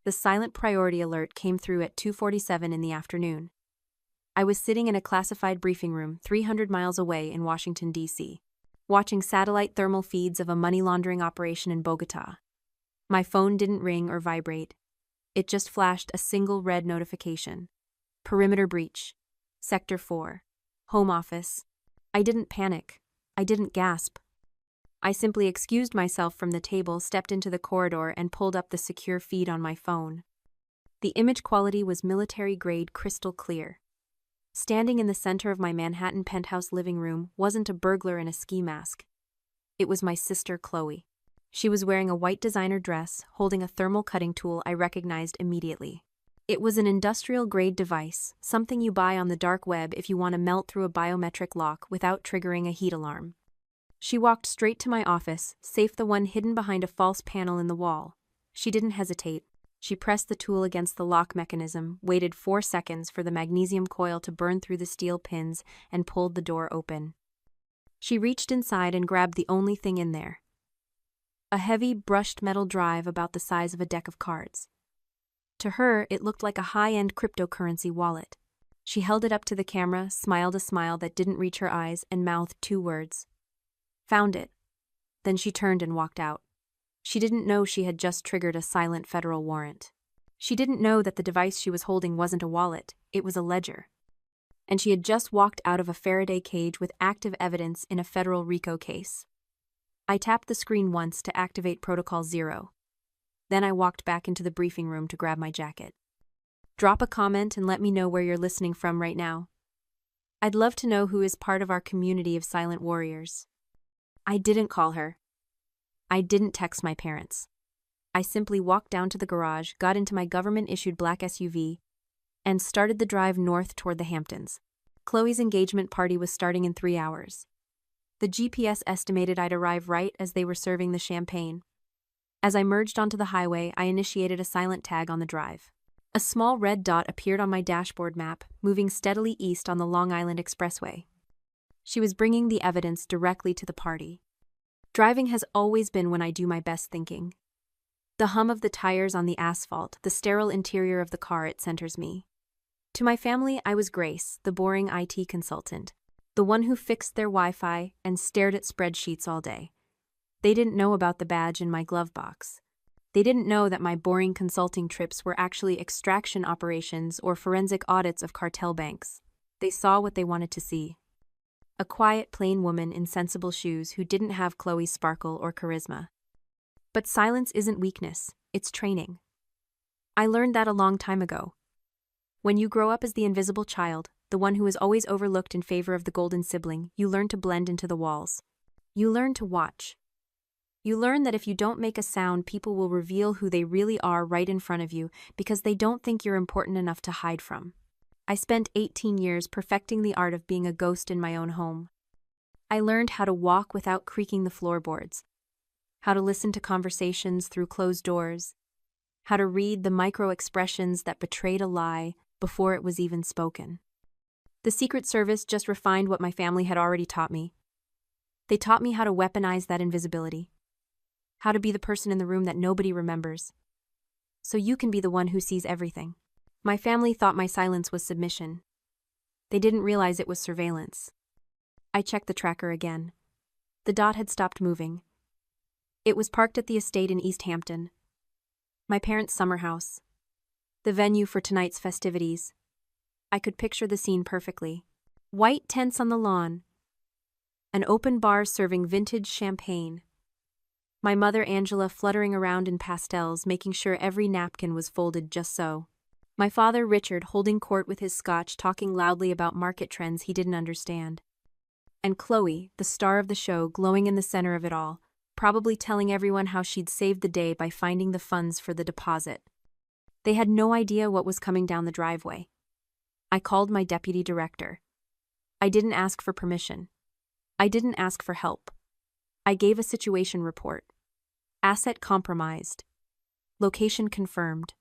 The silent priority alert came through at 2:47 in the afternoon. I was sitting in a classified briefing room 300 miles away in Washington, D.C., watching satellite thermal feeds of a money laundering operation in Bogota. My phone didn't ring or vibrate. It just flashed a single red notification. Perimeter breach. Sector 4. Home office. I didn't panic. I didn't gasp. I simply excused myself from the table, stepped into the corridor, and pulled up the secure feed on my phone. The image quality was military-grade crystal clear. Standing in the center of my Manhattan penthouse living room wasn't a burglar in a ski mask. It was my sister, Chloe. She was wearing a white designer dress, holding a thermal cutting tool I recognized immediately. It was an industrial-grade device, something you buy on the dark web if you want to melt through a biometric lock without triggering a heat alarm. She walked straight to my office, safe the one hidden behind a false panel in the wall. She didn't hesitate. She pressed the tool against the lock mechanism, waited 4 seconds for the magnesium coil to burn through the steel pins, and pulled the door open. She reached inside and grabbed the only thing in there. A heavy, brushed metal drive about the size of a deck of cards. To her, it looked like a high-end cryptocurrency wallet. She held it up to the camera, smiled a smile that didn't reach her eyes, and mouthed 2 words. Found it. Then she turned and walked out. She didn't know she had just triggered a silent federal warrant. She didn't know that the device she was holding wasn't a wallet, it was a ledger. And she had just walked out of a Faraday cage with active evidence in a federal RICO case. I tapped the screen once to activate Protocol 0. Then I walked back into the briefing room to grab my jacket. Drop a comment and let me know where you're listening from right now. I'd love to know who is part of our community of silent warriors. I didn't call her. I didn't text my parents. I simply walked down to the garage, got into my government-issued black SUV, and started the drive north toward the Hamptons. Chloe's engagement party was starting in 3 hours. The GPS estimated I'd arrive right as they were serving the champagne. As I merged onto the highway, I initiated a silent tag on the drive. A small red dot appeared on my dashboard map, moving steadily east on the Long Island Expressway. She was bringing the evidence directly to the party. Driving has always been when I do my best thinking. The hum of the tires on the asphalt, the sterile interior of the car, it centers me. To my family, I was Grace, the boring IT consultant, the one who fixed their Wi-Fi and stared at spreadsheets all day. They didn't know about the badge in my glove box. They didn't know that my boring consulting trips were actually extraction operations or forensic audits of cartel banks. They saw what they wanted to see. A quiet, plain woman in sensible shoes who didn't have Chloe's sparkle or charisma. But silence isn't weakness, it's training. I learned that a long time ago. When you grow up as the invisible child, the one who is always overlooked in favor of the golden sibling, you learn to blend into the walls. You learn to watch. You learn that if you don't make a sound, people will reveal who they really are right in front of you because they don't think you're important enough to hide from. I spent 18 years perfecting the art of being a ghost in my own home. I learned how to walk without creaking the floorboards, how to listen to conversations through closed doors, how to read the micro-expressions that betrayed a lie before it was even spoken. The Secret Service just refined what my family had already taught me. They taught me how to weaponize that invisibility, how to be the person in the room that nobody remembers, so you can be the one who sees everything. My family thought my silence was submission. They didn't realize it was surveillance. I checked the tracker again. The dot had stopped moving. It was parked at the estate in East Hampton, my parents' summer house, the venue for tonight's festivities. I could picture the scene perfectly. White tents on the lawn, an open bar serving vintage champagne, my mother Angela fluttering around in pastels, making sure every napkin was folded just so. My father Richard holding court with his scotch, talking loudly about market trends he didn't understand. And Chloe, the star of the show, glowing in the center of it all, probably telling everyone how she'd saved the day by finding the funds for the deposit. They had no idea what was coming down the driveway. I called my deputy director. I didn't ask for permission. I didn't ask for help. I gave a situation report. Asset compromised. Location confirmed.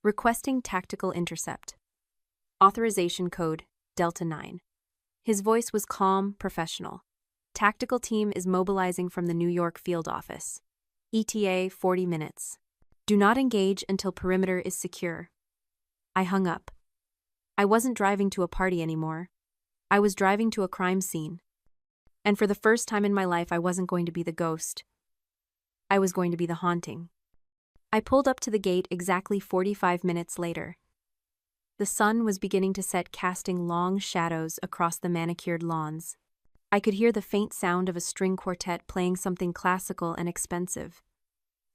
Requesting tactical intercept. Authorization code, Delta 9. His voice was calm, professional. Tactical team is mobilizing from the New York field office. ETA 40 minutes. Do not engage until perimeter is secure. I hung up. I wasn't driving to a party anymore. I was driving to a crime scene. And for the first time in my life, I wasn't going to be the ghost. I was going to be the haunting. I pulled up to the gate exactly 45 minutes later. The sun was beginning to set, casting long shadows across the manicured lawns. I could hear the faint sound of a string quartet playing something classical and expensive.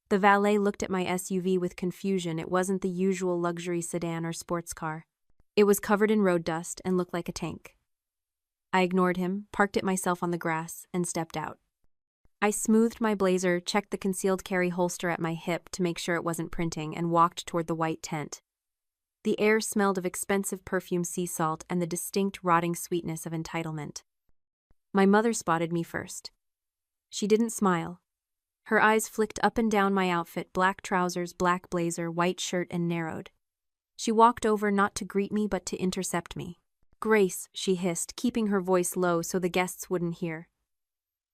The valet looked at my SUV with confusion. It wasn't the usual luxury sedan or sports car. It was covered in road dust and looked like a tank. I ignored him, parked it myself on the grass, and stepped out. I smoothed my blazer, checked the concealed carry holster at my hip to make sure it wasn't printing, and walked toward the white tent. The air smelled of expensive perfume sea salt and the distinct rotting sweetness of entitlement. My mother spotted me first. She didn't smile. Her eyes flicked up and down my outfit, black trousers, black blazer, white shirt, and narrowed. She walked over not to greet me but to intercept me. "Grace," she hissed, keeping her voice low so the guests wouldn't hear.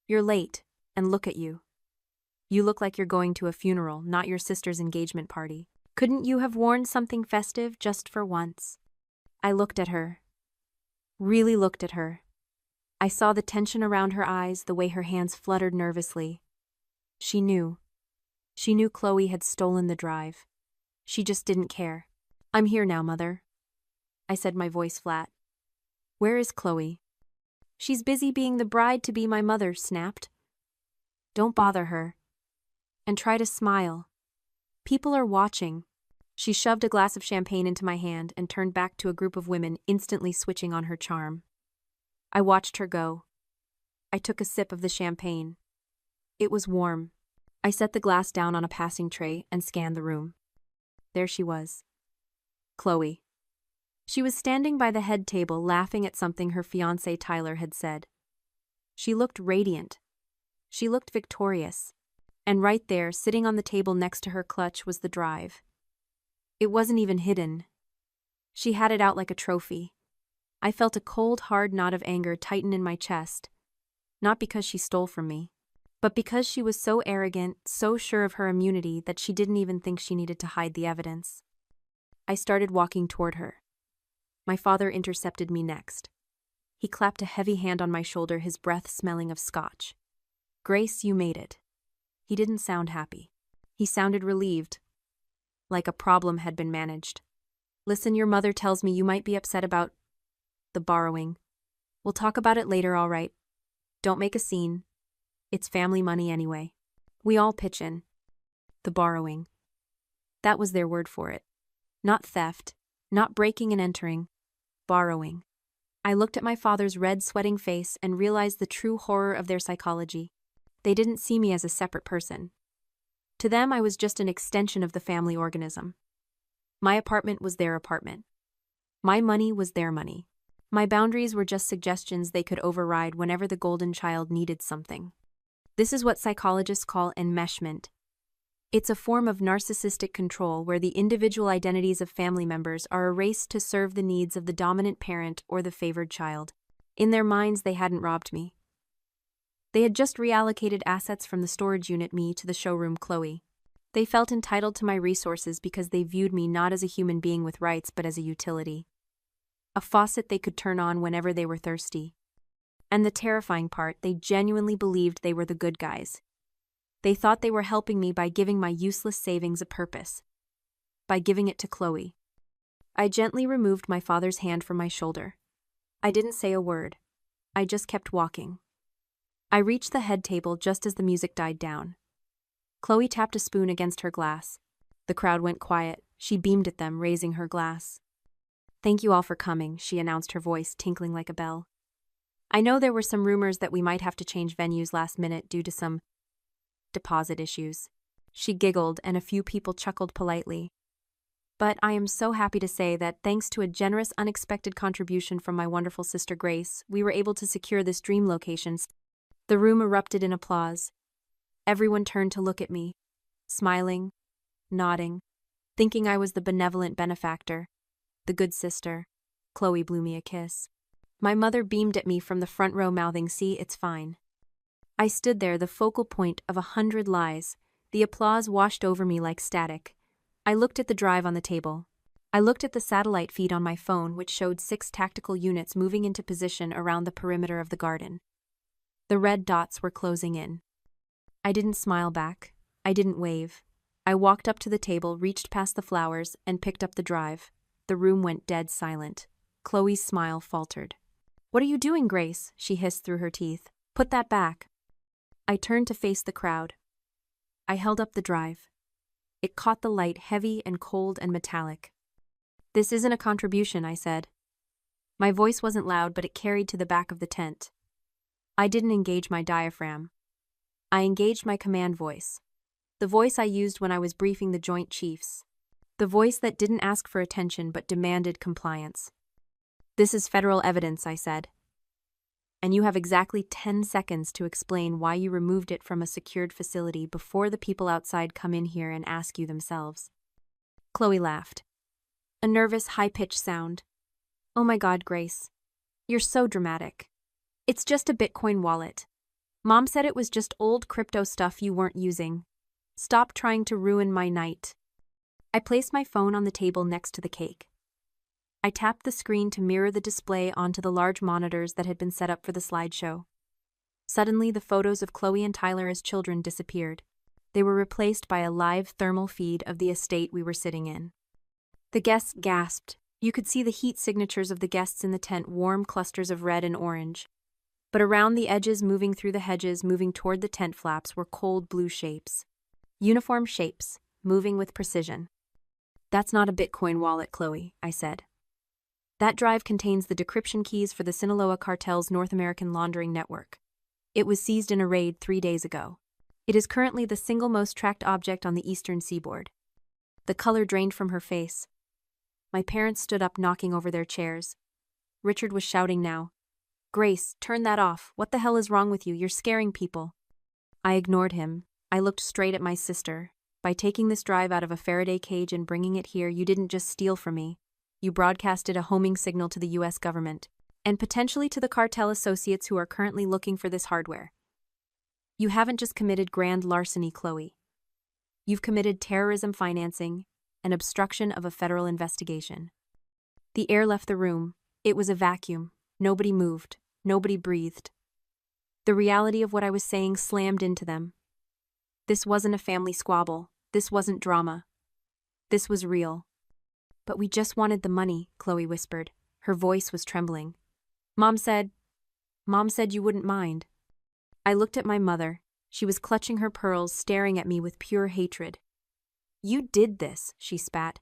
"You're late, and look at you. You look like you're going to a funeral, not your sister's engagement party. Couldn't you have worn something festive just for once?" I looked at her. Really looked at her. I saw the tension around her eyes, the way her hands fluttered nervously. She knew. She knew Chloe had stolen the drive. She just didn't care. "I'm here now, Mother," I said, my voice flat. "Where is Chloe?" "She's busy being the bride-to-be," my mother snapped. "Don't bother her. And try to smile. People are watching." She shoved a glass of champagne into my hand and turned back to a group of women instantly switching on her charm. I watched her go. I took a sip of the champagne. It was warm. I set the glass down on a passing tray and scanned the room. There she was. Chloe. She was standing by the head table laughing at something her fiancé Tyler had said. She looked radiant. She looked victorious. And right there, sitting on the table next to her clutch, was the drive. It wasn't even hidden. She had it out like a trophy. I felt a cold, hard knot of anger tighten in my chest. Not because she stole from me, but because she was so arrogant, so sure of her immunity that she didn't even think she needed to hide the evidence. I started walking toward her. My father intercepted me next. He clapped a heavy hand on my shoulder, his breath smelling of scotch. "Grace, you made it." He didn't sound happy. He sounded relieved, like a problem had been managed. "Listen, your mother tells me you might be upset about the borrowing. We'll talk about it later, all right? Don't make a scene. It's family money anyway. We all pitch in." The borrowing. That was their word for it. Not theft, not breaking and entering. Borrowing. I looked at my father's red, sweating face and realized the true horror of their psychology. They didn't see me as a separate person. To them, I was just an extension of the family organism. My apartment was their apartment. My money was their money. My boundaries were just suggestions they could override whenever the golden child needed something. This is what psychologists call enmeshment. It's a form of narcissistic control where the individual identities of family members are erased to serve the needs of the dominant parent or the favored child. In their minds, they hadn't robbed me. They had just reallocated assets from the storage unit me to the showroom Chloe. They felt entitled to my resources because they viewed me not as a human being with rights but as a utility. A faucet they could turn on whenever they were thirsty. And the terrifying part, they genuinely believed they were the good guys. They thought they were helping me by giving my useless savings a purpose. By giving it to Chloe. I gently removed my father's hand from my shoulder. I didn't say a word. I just kept walking. I reached the head table just as the music died down. Chloe tapped a spoon against her glass. The crowd went quiet. She beamed at them, raising her glass. "Thank you all for coming," she announced, her voice tinkling like a bell. "I know there were some rumors that we might have to change venues last minute due to some deposit issues." She giggled, and a few people chuckled politely. "But I am so happy to say that thanks to a generous, unexpected contribution from my wonderful sister Grace, we were able to secure this dream location." The room erupted in applause. Everyone turned to look at me, smiling, nodding, thinking I was the benevolent benefactor, the good sister. Chloe blew me a kiss. My mother beamed at me from the front row, mouthing, "See, it's fine." I stood there, the focal point of 100 lies, The applause washed over me like static. I looked at the drive on the table. I looked at the satellite feed on my phone, which showed 6 tactical units moving into position around the perimeter of the garden. The red dots were closing in. I didn't smile back. I didn't wave. I walked up to the table, reached past the flowers, and picked up the drive. The room went dead silent. Chloe's smile faltered. "What are you doing, Grace?" she hissed through her teeth. "Put that back." I turned to face the crowd. I held up the drive. It caught the light, heavy and cold and metallic. "This isn't a contribution," I said. My voice wasn't loud, but it carried to the back of the tent. I didn't engage my diaphragm. I engaged my command voice. The voice I used when I was briefing the Joint Chiefs. The voice that didn't ask for attention but demanded compliance. "This is federal evidence," I said. "And you have exactly 10 seconds to explain why you removed it from a secured facility before the people outside come in here and ask you themselves." Chloe laughed. A nervous, high-pitched sound. "Oh my God, Grace. You're so dramatic. It's just a Bitcoin wallet. Mom said it was just old crypto stuff you weren't using. Stop trying to ruin my night." I placed my phone on the table next to the cake. I tapped the screen to mirror the display onto the large monitors that had been set up for the slideshow. Suddenly, the photos of Chloe and Tyler as children disappeared. They were replaced by a live thermal feed of the estate we were sitting in. The guests gasped. You could see the heat signatures of the guests in the tent, warm clusters of red and orange. But around the edges, moving through the hedges, moving toward the tent flaps, were cold blue shapes. Uniform shapes, moving with precision. "That's not a Bitcoin wallet, Chloe," I said. "That drive contains the decryption keys for the Sinaloa cartel's North American laundering network. It was seized in a raid 3 days ago. It is currently the single most tracked object on the eastern seaboard." The color drained from her face. My parents stood up, knocking over their chairs. Richard was shouting now. "Grace, turn that off. What the hell is wrong with you? You're scaring people." I ignored him. I looked straight at my sister. "By taking this drive out of a Faraday cage and bringing it here, you didn't just steal from me. You broadcasted a homing signal to the U.S. government, and potentially to the cartel associates who are currently looking for this hardware. You haven't just committed grand larceny, Chloe. You've committed terrorism financing and obstruction of a federal investigation." The air left the room. It was a vacuum. Nobody moved. Nobody breathed. The reality of what I was saying slammed into them. This wasn't a family squabble. This wasn't drama. This was real. "But we just wanted the money," Chloe whispered. Her voice was trembling. Mom said you wouldn't mind." I looked at my mother. She was clutching her pearls, staring at me with pure hatred. "You did this," she spat.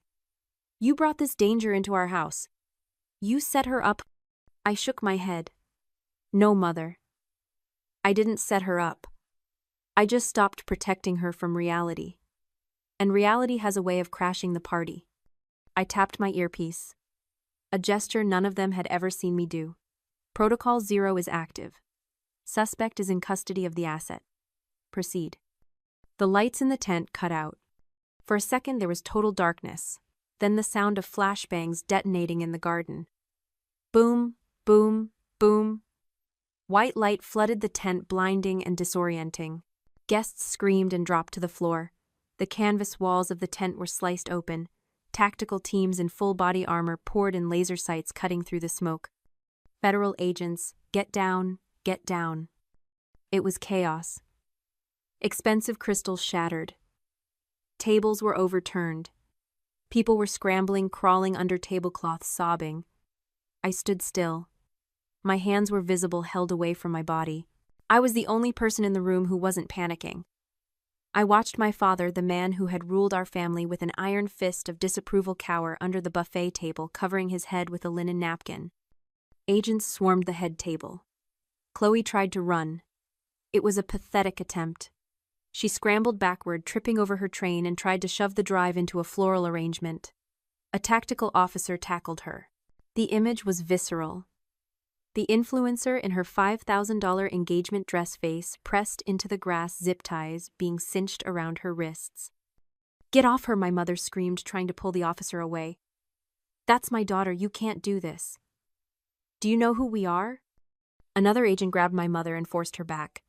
"You brought this danger into our house. You set her up." I shook my head. "No, Mother. I didn't set her up. I just stopped protecting her from reality. And reality has a way of crashing the party." I tapped my earpiece. A gesture none of them had ever seen me do. "Protocol 0 is active. Suspect is in custody of the asset. Proceed." The lights in the tent cut out. For a second there was total darkness, then the sound of flashbangs detonating in the garden. Boom, boom, boom. White light flooded the tent, blinding and disorienting. Guests screamed and dropped to the floor. The canvas walls of the tent were sliced open. Tactical teams in full-body armor poured in laser sights, cutting through the smoke. Federal agents, get down, get down. It was chaos. Expensive crystals shattered. Tables were overturned. People were scrambling, crawling under tablecloths, sobbing. I stood still. My hands were visible, held away from my body. I was the only person in the room who wasn't panicking. I watched my father, the man who had ruled our family with an iron fist of disapproval, cower under the buffet table, covering his head with a linen napkin. Agents swarmed the head table. Chloe tried to run. It was a pathetic attempt. She scrambled backward, tripping over her train, and tried to shove the drive into a floral arrangement. A tactical officer tackled her. The image was visceral. The influencer in her $5,000 engagement dress face pressed into the grass, zip ties being cinched around her wrists. "Get off her," my mother screamed, trying to pull the officer away. "That's my daughter, you can't do this." "Do you know who we are?" Another agent grabbed my mother and forced her back.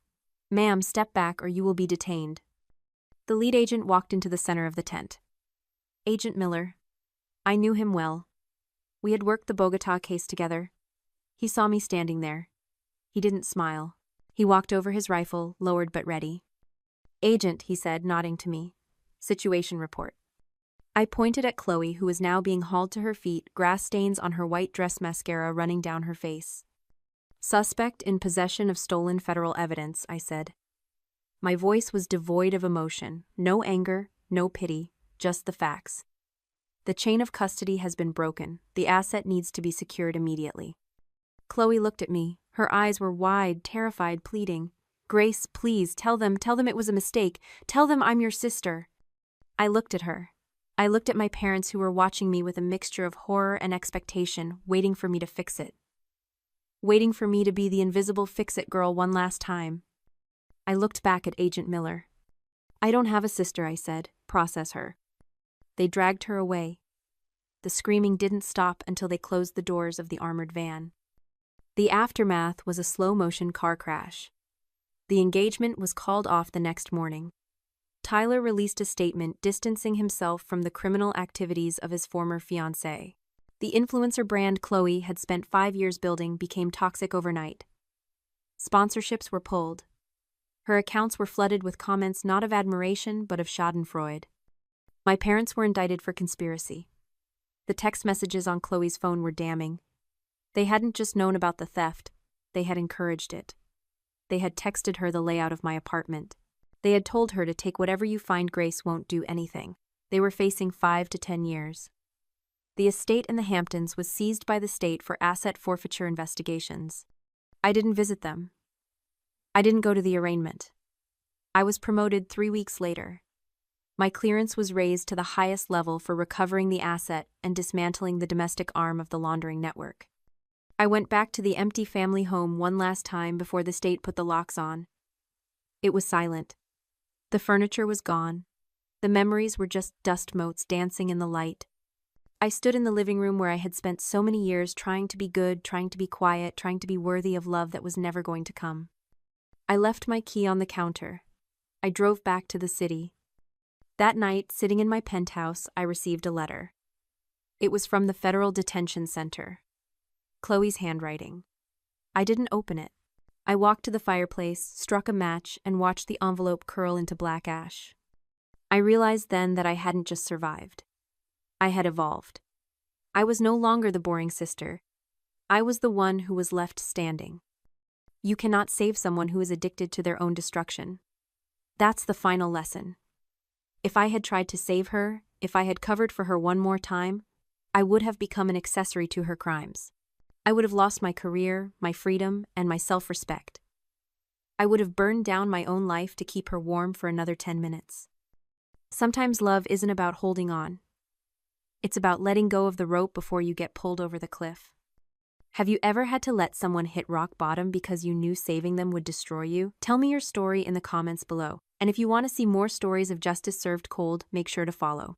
"Ma'am, step back or you will be detained." The lead agent walked into the center of the tent. Agent Miller. I knew him well. We had worked the Bogota case together. He saw me standing there. He didn't smile. He walked over his rifle, lowered but ready. Agent, he said, nodding to me. Situation report. I pointed at Chloe, who was now being hauled to her feet, grass stains on her white dress, mascara running down her face. Suspect in possession of stolen federal evidence, I said. My voice was devoid of emotion, no anger, no pity, just the facts. The chain of custody has been broken. The asset needs to be secured immediately. Chloe looked at me. Her eyes were wide, terrified, pleading. Grace, please, tell them it was a mistake. Tell them I'm your sister. I looked at her. I looked at my parents, who were watching me with a mixture of horror and expectation, waiting for me to fix it. Waiting for me to be the invisible fix-it girl one last time. I looked back at Agent Miller. I don't have a sister, I said. Process her. They dragged her away. The screaming didn't stop until they closed the doors of the armored van. The aftermath was a slow-motion car crash. The engagement was called off the next morning. Tyler released a statement distancing himself from the criminal activities of his former fiancée. The influencer brand Chloe had spent 5 years building became toxic overnight. Sponsorships were pulled. Her accounts were flooded with comments not of admiration but of schadenfreude. My parents were indicted for conspiracy. The text messages on Chloe's phone were damning. They hadn't just known about the theft, they had encouraged it. They had texted her the layout of my apartment. They had told her to take whatever you find. Grace won't do anything. They were facing 5 to 10 years. The estate in the Hamptons was seized by the state for asset forfeiture investigations. I didn't visit them. I didn't go to the arraignment. I was promoted 3 weeks later. My clearance was raised to the highest level for recovering the asset and dismantling the domestic arm of the laundering network. I went back to the empty family home one last time before the state put the locks on. It was silent. The furniture was gone. The memories were just dust motes dancing in the light. I stood in the living room where I had spent so many years trying to be good, trying to be quiet, trying to be worthy of love that was never going to come. I left my key on the counter. I drove back to the city. That night, sitting in my penthouse, I received a letter. It was from the Federal Detention Center. Chloe's handwriting. I didn't open it. I walked to the fireplace, struck a match, and watched the envelope curl into black ash. I realized then that I hadn't just survived. I had evolved. I was no longer the boring sister. I was the one who was left standing. You cannot save someone who is addicted to their own destruction. That's the final lesson. If I had tried to save her, if I had covered for her one more time, I would have become an accessory to her crimes. I would have lost my career, my freedom, and my self-respect. I would have burned down my own life to keep her warm for another 10 minutes. Sometimes love isn't about holding on. It's about letting go of the rope before you get pulled over the cliff. Have you ever had to let someone hit rock bottom because you knew saving them would destroy you? Tell me your story in the comments below. And if you want to see more stories of justice served cold, make sure to follow.